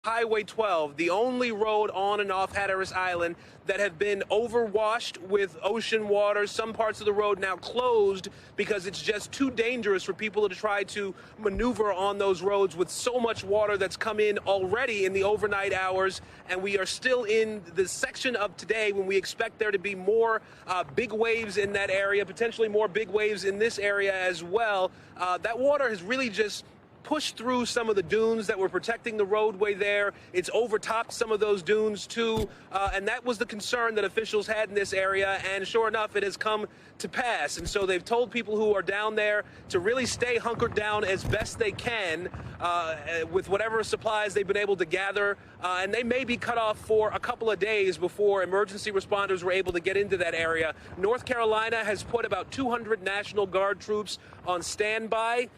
Highway 12, the only road on and off Hatteras Island that have been overwashed with ocean water. Some parts of the road now closed because it's just too dangerous for people to try to maneuver on those roads with so much water that's come in already in the overnight hours. And we are still in the section of today when we expect there to be more big waves in that area, potentially more big waves in this area as well. That water has really just pushed through some of the dunes that were protecting the roadway there. It's overtopped some of those dunes too, and that was the concern that officials had in this area, and sure enough, it has come to pass. And so they've told people who are down there to really stay hunkered down as best they can with whatever supplies they've been able to gather, and they may be cut off for a couple of days before emergency responders were able to get into that area. North Carolina has put about 200 National Guard troops on standby.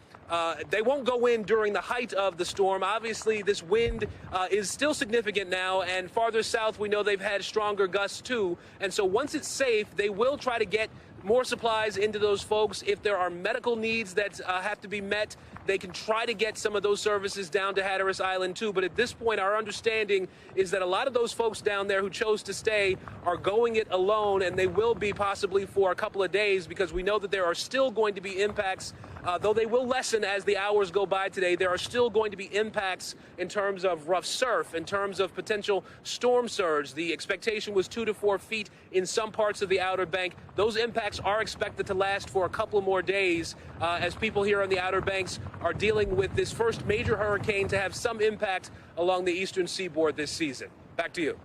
They won't go in during the height of the storm. Obviously, this wind is still significant now, and farther south, we know they've had stronger gusts too. And so once it's safe, they will try to get more supplies into those folks. If there are medical needs that have to be met, they can try to get some of those services down to Hatteras Island too. But at this point, our understanding is that a lot of those folks down there who chose to stay are going it alone, and they will be possibly for a couple of days, because we know that there are still going to be impacts. Though they will lessen as the hours go by today, there are still going to be impacts in terms of rough surf, in terms of potential storm surge. The expectation was 2 to 4 feet in some parts of the Outer Bank. Those impacts are expected to last for a couple more days as people here on the Outer Banks are dealing with this first major hurricane to have some impact along the eastern seaboard this season. Back to you.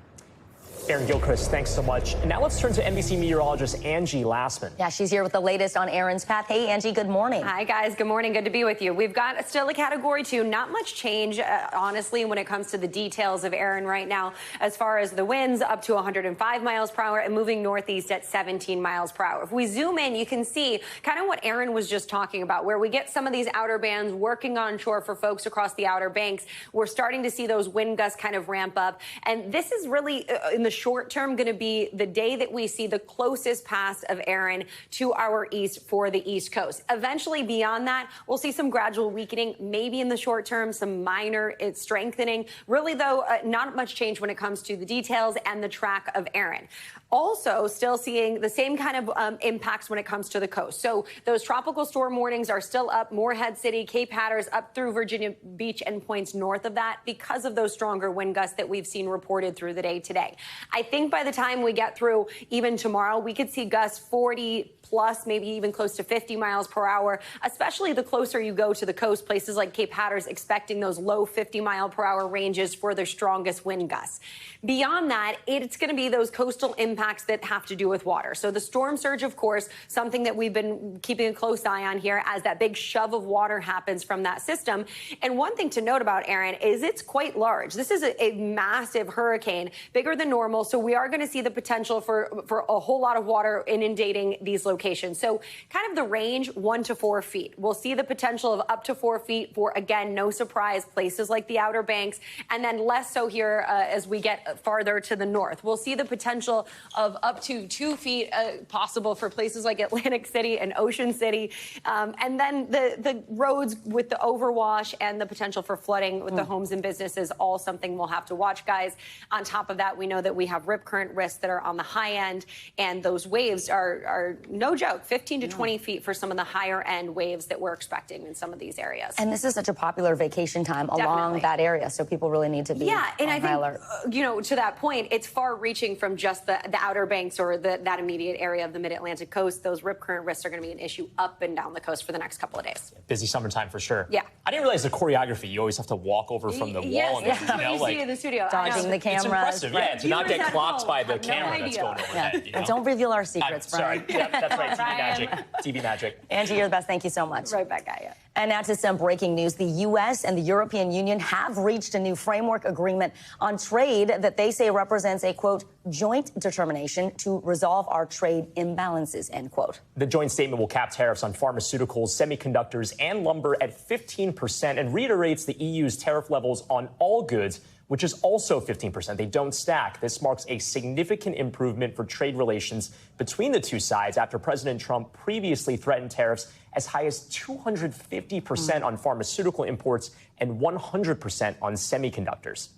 Erin Gilchrist, thanks so much. And now let's turn to NBC meteorologist Angie Lassman. Yeah, she's here with the latest on Erin's path. Hey, Angie, good morning. Hi, guys. Good morning. Good to be with you. We've got still a Category 2. Not much change, honestly, when it comes to the details of Erin right now, as far as the winds up to 105 miles per hour and moving northeast at 17 miles per hour. If we zoom in, you can see kind of what Erin was just talking about, where we get some of these outer bands working on shore for folks across the Outer Banks. We're starting to see those wind gusts kind of ramp up. And this is really, in the short term, going to be the day that we see the closest pass of Erin to our east for the East Coast. Eventually, beyond that, we'll see some gradual weakening, maybe in the short term, some minor strengthening. Really, though, not much change when it comes to the details and the track of Erin. Also, still seeing the same kind of impacts when it comes to the coast. So those tropical storm warnings are still up. Morehead City, Cape Hatteras, up through Virginia Beach and points north of that because of those stronger wind gusts that we've seen reported through the day today. I think by the time we get through even tomorrow, we could see gusts 40 plus, maybe even close to 50 miles per hour, especially the closer you go to the coast. Places like Cape Hatteras expecting those low 50 mile per hour ranges for their strongest wind gusts. Beyond that, it's going to be those coastal impacts that have to do with water. So the storm surge, of course, something that we've been keeping a close eye on here as that big shove of water happens from that system. And one thing to note about Erin is it's quite large. This is a massive hurricane, bigger than normal. So we are going to see the potential for a whole lot of water inundating these locations. So kind of the range 1 to 4 feet. We'll see the potential of up to 4 feet for, again, no surprise, places like the Outer Banks, and then less so here as we get farther to the north. We'll see the potential of up to 2 feet possible for places like Atlantic City and Ocean City. And then the roads with the overwash and the potential for flooding with the homes and businesses, all something we'll have to watch, guys. On top of that, we know that we have rip current risks that are on the high end, and those waves are no joke, 15 to 20 feet for some of the higher end waves that we're expecting in some of these areas. And this is such a popular vacation time along that area, so people really need to be and I think, alert. You know, to that point, it's far reaching from just the Outer Banks or that immediate area of the mid-Atlantic coast. Those rip current risks are going to be an issue up and down the coast for the next couple of days. Busy summertime for sure. Yeah. I didn't realize the choreography. You always have to walk over from the wall. Yes, And this is what you see in the studio. Dodging the cameras. It's impressive, yeah, to not get clocked by the camera that's going overhead. Yeah. You know? Don't reveal our secrets, Brian. Sorry. Yeah, that's right. TV magic. TV magic. Angie, you're the best. Thank you so much. Right back at you. And now to some breaking news. The U.S. and the European Union have reached a new framework agreement on trade that they say represents a, quote, joint determination to resolve our trade imbalances, end quote. The joint statement will cap tariffs on pharmaceuticals, semiconductors, and lumber at 15% and reiterates the EU's tariff levels on all goods which is also 15%. They don't stack. This marks a significant improvement for trade relations between the two sides after President Trump previously threatened tariffs as high as 250% on pharmaceutical imports and 100% on semiconductors.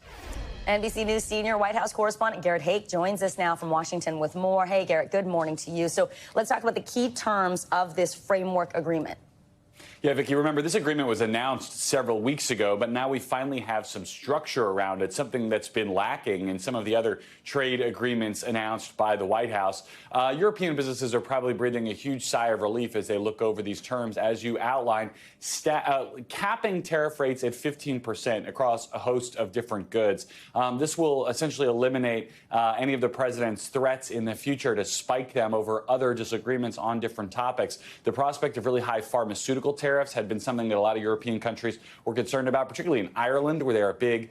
NBC News senior White House correspondent Garrett Haake joins us now from Washington with more. Hey, Garrett, good morning to you. So let's talk about the key terms of this framework agreement. Yeah, Vicki, remember, this agreement was announced several weeks ago, but now we finally have some structure around it, something that's been lacking in some of the other trade agreements announced by the White House. European businesses are probably breathing a huge sigh of relief as they look over these terms, as you outlined, capping tariff rates at 15% across a host of different goods. This will essentially eliminate any of the president's threats in the future to spike them over other disagreements on different topics. The prospect of really high pharmaceutical tariffs had been something that a lot of European countries were concerned about, particularly in Ireland, where they're a big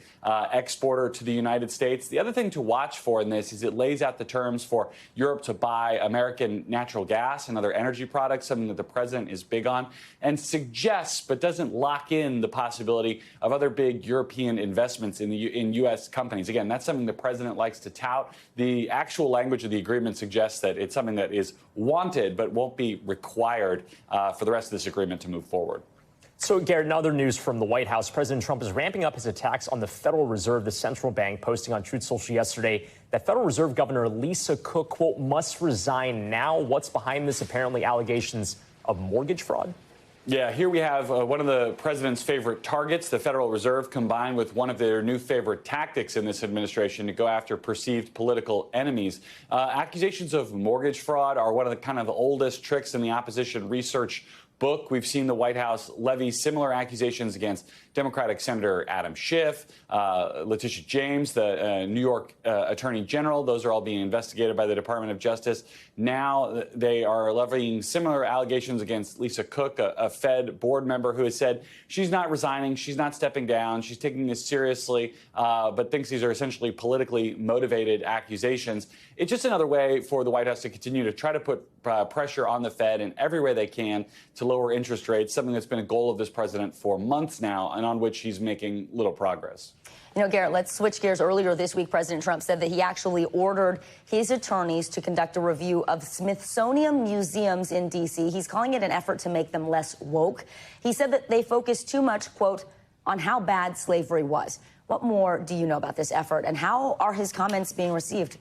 exporter to the United States. The other thing to watch for in this is it lays out the terms for Europe to buy American natural gas and other energy products, something that the president is big on, and suggests but doesn't lock in the possibility of other big European investments in U.S. companies. Again, that's something the president likes to tout. The actual language of the agreement suggests that it's something that is wanted but won't be required for the rest of this agreement to move forward. So, Garrett, in other news from the White House, President Trump is ramping up his attacks on the Federal Reserve, the central bank, posting on Truth Social yesterday that Federal Reserve Governor Lisa Cook, quote, must resign now. What's behind this? Apparently allegations of mortgage fraud. Yeah, here we have one of the president's favorite targets, the Federal Reserve, combined with one of their new favorite tactics in this administration to go after perceived political enemies. Accusations of mortgage fraud are one of the kind of oldest tricks in the opposition research book. We've seen the White House levy similar accusations against Democratic Senator Adam Schiff, Letitia James, the New York Attorney General. Those are all being investigated by the Department of Justice. Now they are levying similar allegations against Lisa Cook, a Fed board member who has said she's not resigning, she's not stepping down, she's taking this seriously, but thinks these are essentially politically motivated accusations. It's just another way for the White House to continue to try to put pressure on the Fed in every way they can to lower interest rates, something that's been a goal of this president for months now and on which he's making little progress. You know, Garrett, let's switch gears. Earlier this week, President Trump said that he actually ordered his attorneys to conduct a review of Smithsonian museums in D.C. He's calling it an effort to make them less woke. He said that they focus too much, quote, on how bad slavery was. What more do you know about this effort, and how are his comments being received?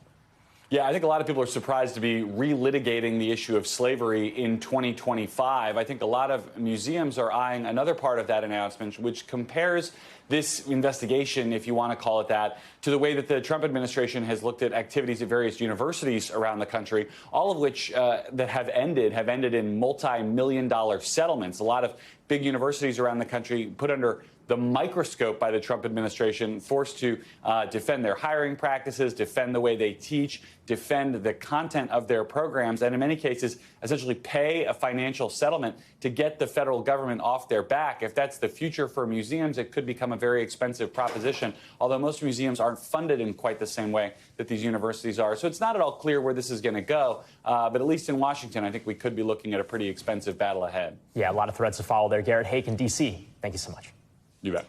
Yeah, I think a lot of people are surprised to be relitigating the issue of slavery in 2025. I think a lot of museums are eyeing another part of that announcement, which compares this investigation, if you want to call it that, to the way that the Trump administration has looked at activities at various universities around the country, all of which that have ended in multi-million-dollar settlements. A lot of big universities around the country put under the microscope by the Trump administration, forced to defend their hiring practices, defend the way they teach, defend the content of their programs, and in many cases, essentially pay a financial settlement to get the federal government off their back. If that's the future for museums, it could become a very expensive proposition, although most museums aren't funded in quite the same way that these universities are. So it's not at all clear where this is going to go, but at least in Washington, I think we could be looking at a pretty expensive battle ahead. Yeah, a lot of threads to follow there. Garrett Haake in D.C., thank you so much. You bet.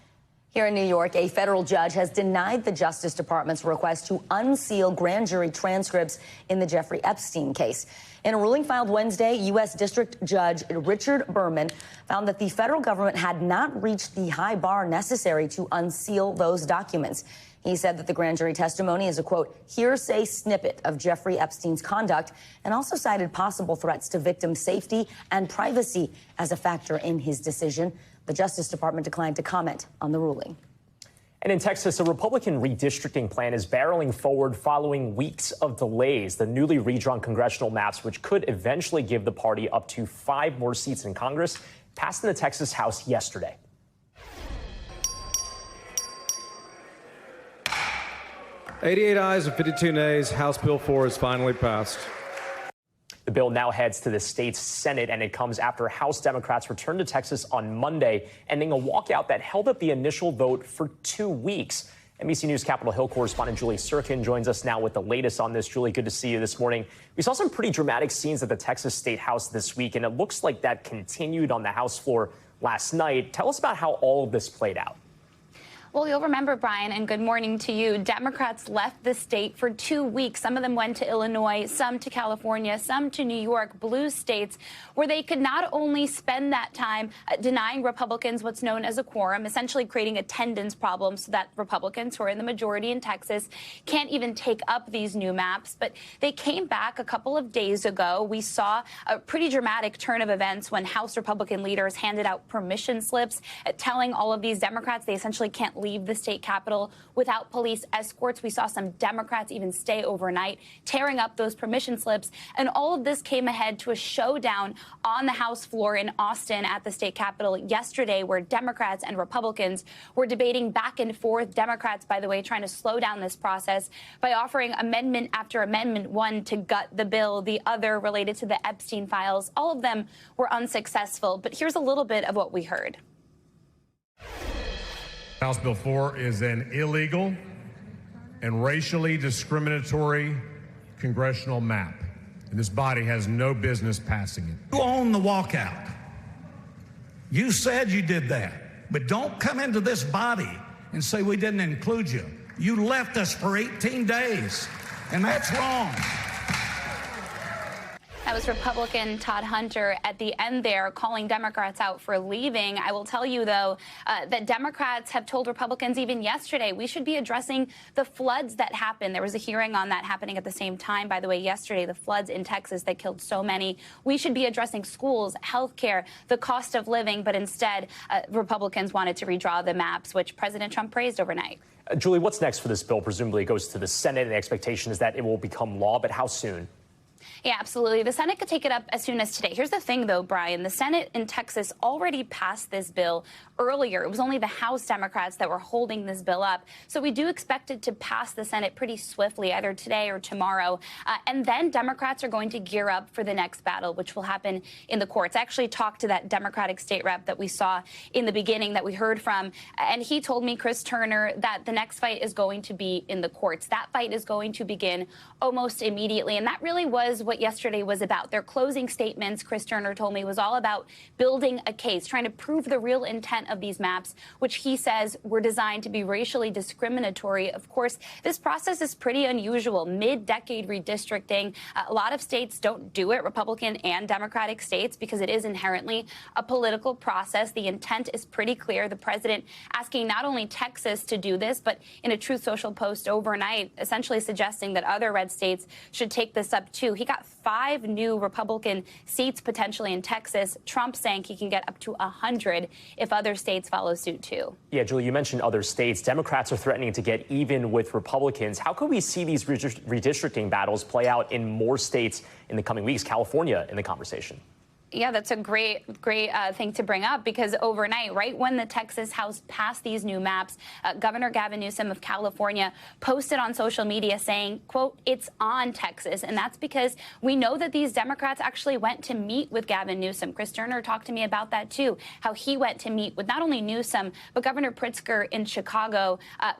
Here in New York, a federal judge has denied the Justice Department's request to unseal grand jury transcripts in the Jeffrey Epstein case. In a ruling filed Wednesday, U.S. District Judge Richard Berman found that the federal government had not reached the high bar necessary to unseal those documents. He said that the grand jury testimony is a, quote, hearsay snippet of Jeffrey Epstein's conduct, and also cited possible threats to victim safety and privacy as a factor in his decision. The Justice Department declined to comment on the ruling. And in Texas, a Republican redistricting plan is barreling forward following weeks of delays. The newly redrawn congressional maps, which could eventually give the party up to 5 more seats in Congress, passed in the Texas House yesterday. "88 ayes and 52 nays. House Bill 4 is finally passed." The bill now heads to the state's Senate, and it comes after House Democrats returned to Texas on Monday, ending a walkout that held up the initial vote for 2 weeks. NBC News Capitol Hill correspondent Julie Sirkin joins us now with the latest on this. Julie, good to see you this morning. We saw some pretty dramatic scenes at the Texas State House this week, and it looks like that continued on the House floor last night. Tell us about how all of this played out. Well, you'll remember, Brian, and good morning to you, Democrats left the state for 2 weeks. Some of them went to Illinois, some to California, some to New York, blue states, where they could not only spend that time denying Republicans what's known as a quorum, essentially creating attendance problems so that Republicans, who are in the majority in Texas, can't even take up these new maps. But they came back a couple of days ago. We saw a pretty dramatic turn of events when House Republican leaders handed out permission slips telling all of these Democrats they essentially can't leave the state capitol without police escorts. We saw some Democrats even stay overnight, tearing up those permission slips. And all of this came ahead to a showdown on the House floor in Austin at the state capitol yesterday, where Democrats and Republicans were debating back and forth. Democrats, by the way, trying to slow down this process by offering amendment after amendment, one to gut the bill, the other related to the Epstein files. All of them were unsuccessful. But here's a little bit of what we heard. House Bill 4 is an illegal and racially discriminatory congressional map, and this body has no business passing it. You own the walkout. You said you did that, but don't come into this body and say we didn't include you. You left us for 18 days, and that's wrong. That was Republican Todd Hunter at the end there, calling Democrats out for leaving. I will tell you, though, that Democrats have told Republicans even yesterday we should be addressing the floods that happened. There was a hearing on that happening at the same time, by the way, yesterday, the floods in Texas that killed so many. We should be addressing schools, health care, the cost of living. But instead, Republicans wanted to redraw the maps, which President Trump praised overnight. Julie, what's next for this bill? Presumably it goes to the Senate, and the expectation is that it will become law. But how soon? Yeah, absolutely. The Senate could take it up as soon as today. Here's the thing, though, Brian. The Senate in Texas already passed this bill earlier. It was only the House Democrats that were holding this bill up. So we do expect it to pass the Senate pretty swiftly, either today or tomorrow. And then Democrats are going to gear up for the next battle, which will happen in the courts. I actually talked to that Democratic state rep that we saw in the beginning that we heard from. And he told me, Chris Turner, that the next fight is going to be in the courts. That fight is going to begin almost immediately. And that really was what yesterday was about. Their closing statements, Chris Turner told me, was all about building a case, trying to prove the real intent of these maps, which he says were designed to be racially discriminatory. Of course, this process is pretty unusual. Mid-decade redistricting. A lot of states don't do it, Republican and Democratic states, because it is inherently a political process. The intent is pretty clear. The president asking not only Texas to do this, but in a Truth Social post overnight, essentially suggesting that other red states should take this up too. He got 5 new Republican seats potentially in Texas. Trump saying he can get up to 100 if other states follow suit too. Yeah, Julie, you mentioned other states. Democrats are threatening to get even with Republicans. How could we see these redistricting battles play out in more states in the coming weeks? California in the conversation. Yeah, that's a great thing to bring up, because overnight, right when the Texas House passed these new maps, Governor Gavin Newsom of California posted on social media saying, quote, "It's on, Texas." And that's because we know that these Democrats actually went to meet with Gavin Newsom. Chris Turner talked to me about that, too, how he went to meet with not only Newsom, but Governor Pritzker in Chicago,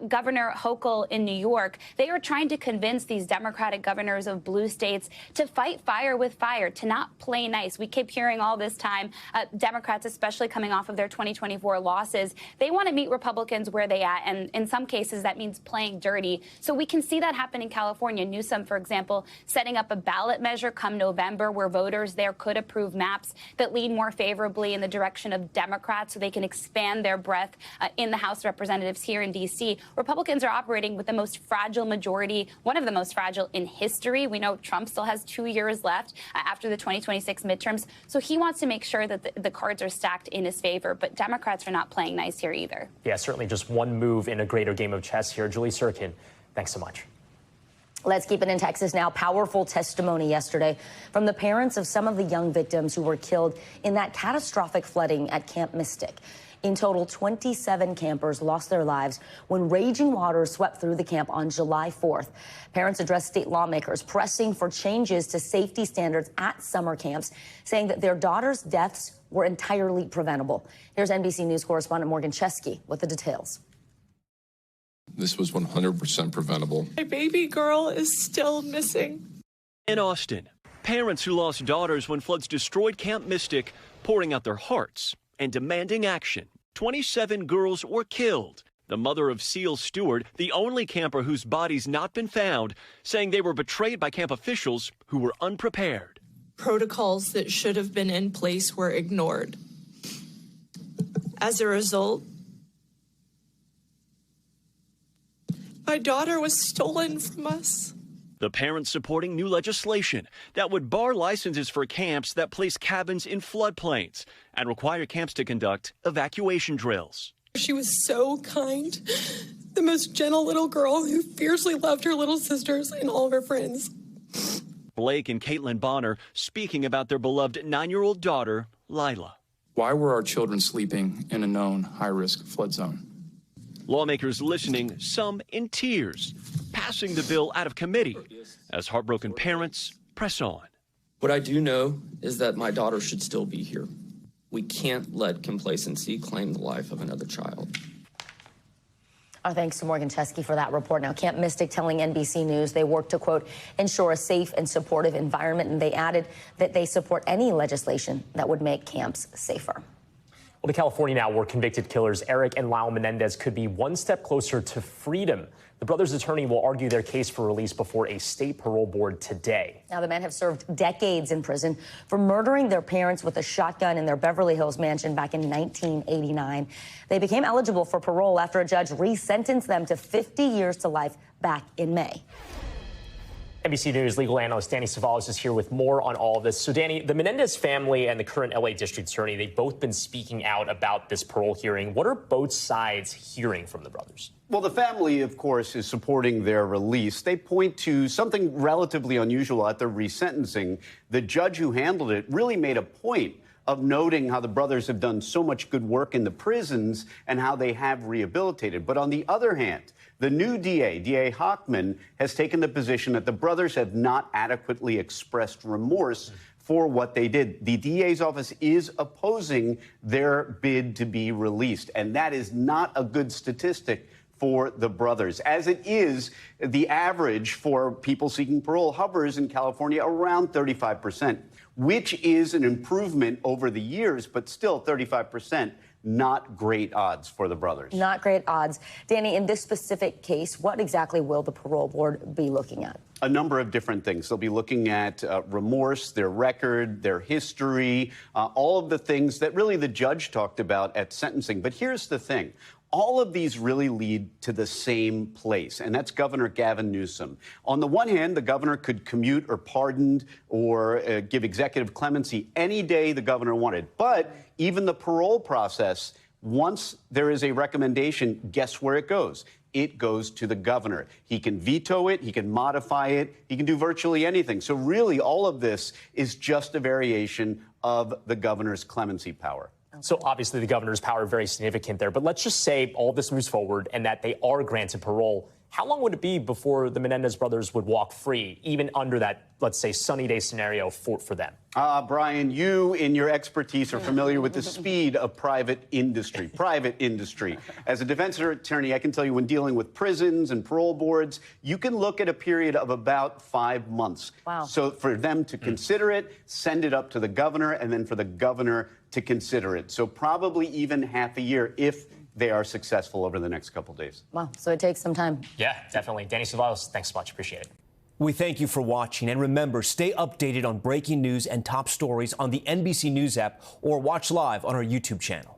Governor Hochul in New York. They are trying to convince these Democratic governors of blue states to fight fire with fire, to not play nice. We keep hearing all this time, Democrats, especially coming off of their 2024 losses, they want to meet Republicans where they at. And in some cases, that means playing dirty. So we can see that happen in California. Newsom, for example, setting up a ballot measure come November where voters there could approve maps that lean more favorably in the direction of Democrats so they can expand their breadth in the House of Representatives here in D.C. Republicans are operating with the most fragile majority, one of the most fragile in history. We know Trump still has 2 years left after the 2026 midterms. So he wants to make sure that the cards are stacked in his favor. But Democrats are not playing nice here either. Yeah, certainly just one move in a greater game of chess here. Julie Sirkin, thanks so much. Let's keep it in Texas now. Powerful testimony yesterday from the parents of some of the young victims who were killed in that catastrophic flooding at Camp Mystic. In total, 27 campers lost their lives when raging waters swept through the camp on July 4th. Parents addressed state lawmakers pressing for changes to safety standards at summer camps, saying that their daughters' deaths were entirely preventable. Here's NBC News correspondent Morgan Chesky with the details. This was 100% preventable. My baby girl is still missing. In Austin, parents who lost daughters when floods destroyed Camp Mystic pouring out their hearts and demanding action. 27 girls were killed. The mother of Seal Stewart, the only camper whose body's not been found, saying they were betrayed by camp officials who were unprepared. Protocols that should have been in place were ignored. As a result, my daughter was stolen from us. The parents supporting new legislation that would bar licenses for camps that place cabins in floodplains and require camps to conduct evacuation drills. She was so kind, the most gentle little girl who fiercely loved her little sisters and all of her friends. Blake and Caitlin Bonner speaking about their beloved 9-year-old daughter, Lila. Why were our children sleeping in a known high-risk flood zone? Lawmakers listening, some in tears, passing the bill out of committee as heartbroken parents press on. What I do know is that my daughter should still be here. We can't let complacency claim the life of another child. Our thanks to Morgan Chesky for that report. Now, Camp Mystic telling NBC News they work to, quote, ensure a safe and supportive environment. And they added that they support any legislation that would make camps safer. Well, to California now, where convicted killers Eric and Lyle Menendez could be one step closer to freedom. The brothers' attorney will argue their case for release before a state parole board today. Now, the men have served decades in prison for murdering their parents with a shotgun in their Beverly Hills mansion back in 1989. They became eligible for parole after a judge resentenced them to 50 years to life back in May. NBC News legal analyst Danny Savalas is here with more on all of this. So, Danny, the Menendez family and the current L.A. district attorney, they've both been speaking out about this parole hearing. What are both sides hearing from the brothers? Well, the family, of course, is supporting their release. They point to something relatively unusual at the resentencing. The judge who handled it really made a point of noting how the brothers have done so much good work in the prisons and how they have rehabilitated. But on the other hand, the new DA, DA Hochman, has taken the position that the brothers have not adequately expressed remorse for what they did. The DA's office is opposing their bid to be released, and that is not a good statistic for the brothers. As it is, the average for people seeking parole hovers in California around 35%, which is an improvement over the years, but still 35%. Not great odds for the brothers. Not great odds. Danny, in this specific case, what exactly will the parole board be looking at? A number of different things. They'll be looking at remorse, their record, their history, all of the things that really the judge talked about at sentencing. But here's the thing. All of these really lead to the same place, and that's Governor Gavin Newsom. On the one hand, the governor could commute or pardon or give executive clemency any day the governor wanted. But even the parole process, once there is a recommendation, guess where it goes? It goes to the governor. He can veto it, he can modify it, he can do virtually anything. So really, all of this is just a variation of the governor's clemency power. So obviously the governor's power is very significant there. But let's just say all this moves forward and that they are granted parole. How long would it be before the Menendez brothers would walk free, even under that, let's say, sunny day scenario for them? Brian, you, in your expertise, are familiar with the speed of private industry. As a defense attorney, I can tell you when dealing with prisons and parole boards, you can look at a period of about 5 months. Wow. So for them to consider it, send it up to the governor, and then for the governor to consider it. So probably even half a year if they are successful over the next couple days. Wow, so it takes some time. Yeah, definitely. Danny Savalas, thanks so much. Appreciate it. We thank you for watching. And remember, stay updated on breaking news and top stories on the NBC News app or watch live on our YouTube channel.